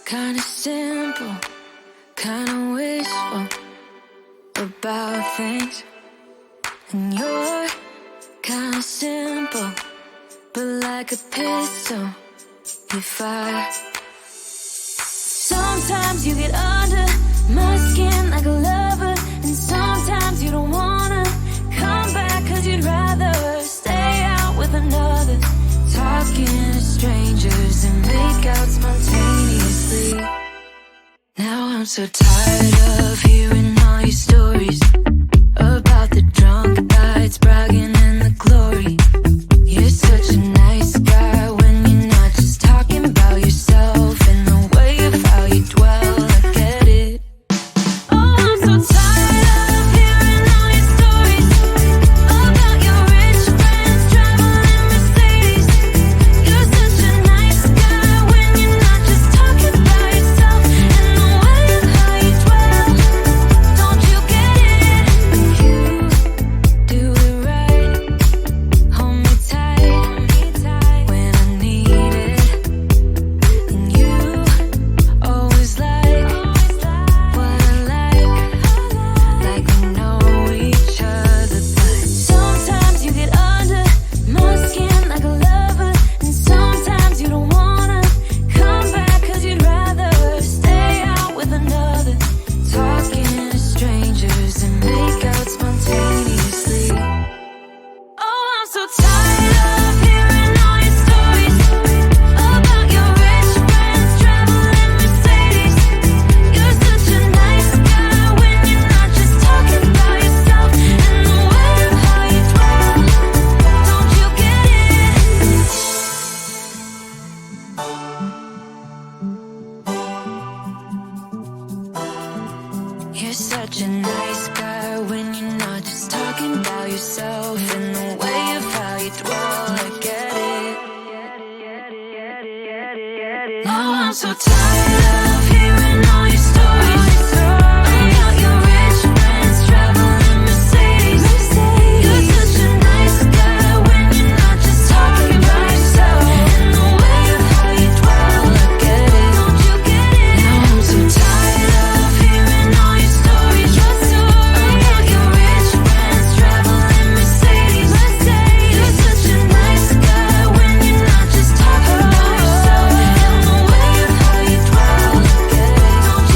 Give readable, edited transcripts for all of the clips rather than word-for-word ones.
Kinda simple, kinda wishful about things. And you're kinda simple, but like a pistol, you fire. Sometimes you get under my skin like a lover, and sometimes you don't wanna come back 'cause you'd rather stay out with another, talking to strangers and make out spontaneously. Now I'm so tired of hearing all your stories about the drunk nights, bragging in the glory. You're such a nice guy when you're not just talking about yourself and the way of how you dwell. I get it. Oh, I'm so tired of hearing all your stories about your rich friends traveling in Mercedes. You're such a nice guy when you're not just talking about yourself and the way of how you dwell. Now I'm so tired of hearing all your stories about your rich friends traveling Mercedes. You're such a nice guy when you're not just talking about yourself. And the way of how you dwell, I get it, don't you get it? Now I'm so tired of hearing all your stories about your rich friends traveling Mercedes. You're such a nice guy when you're not just talking about yourself. And the way of how you dwell, I get it, don't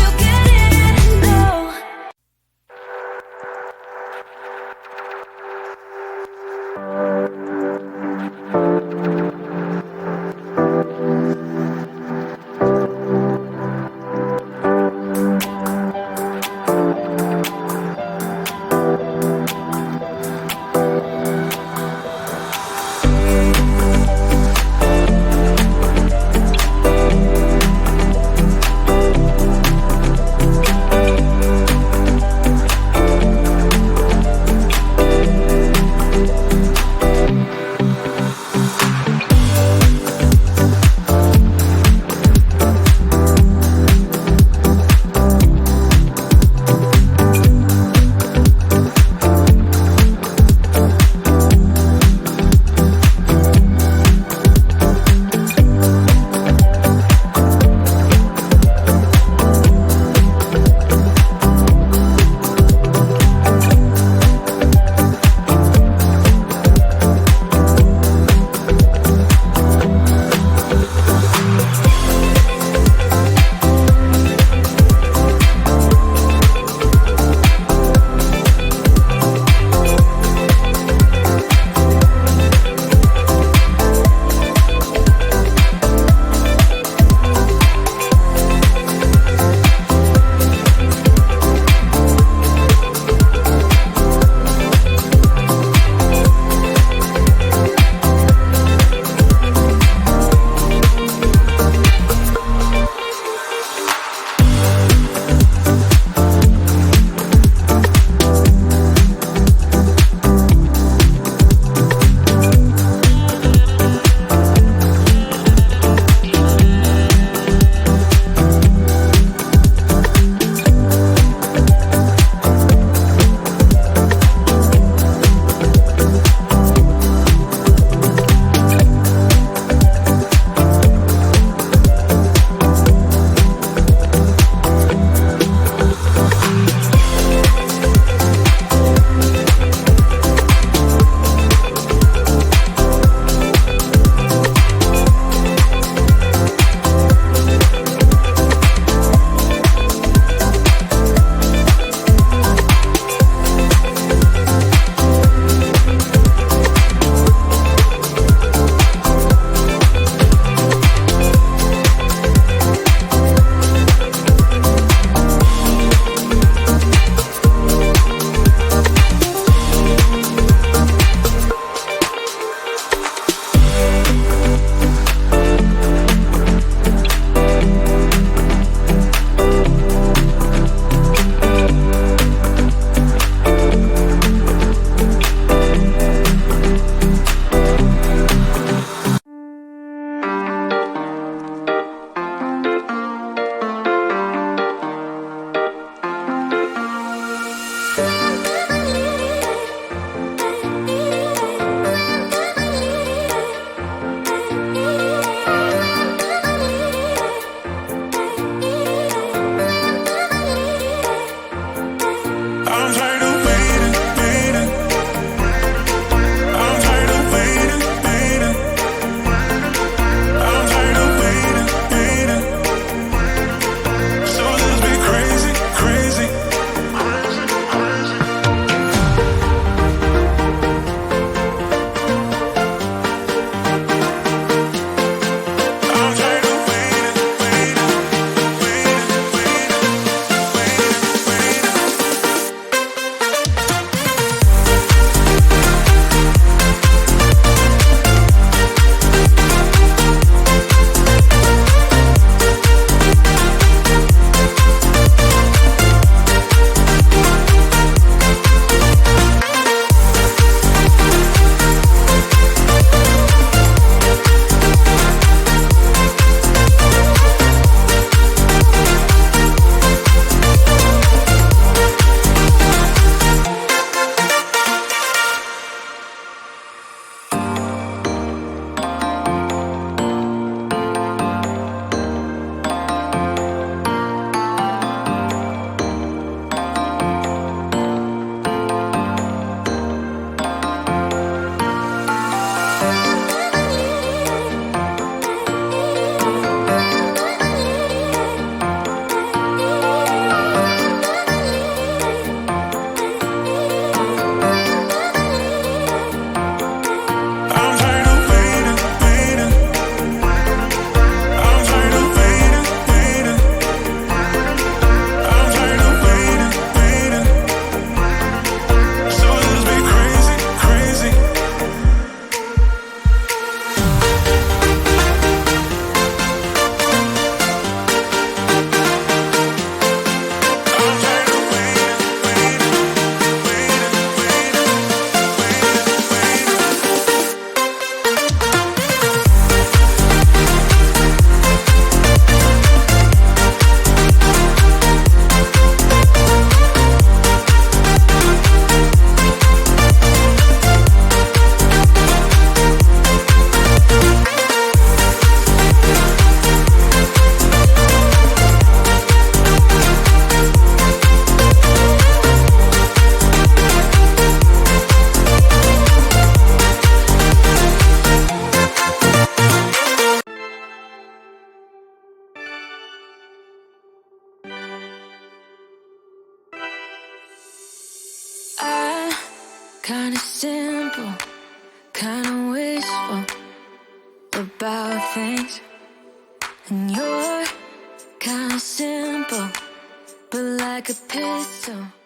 kinda simple, kinda wishful about things. And you're kinda simple, but like a pistol.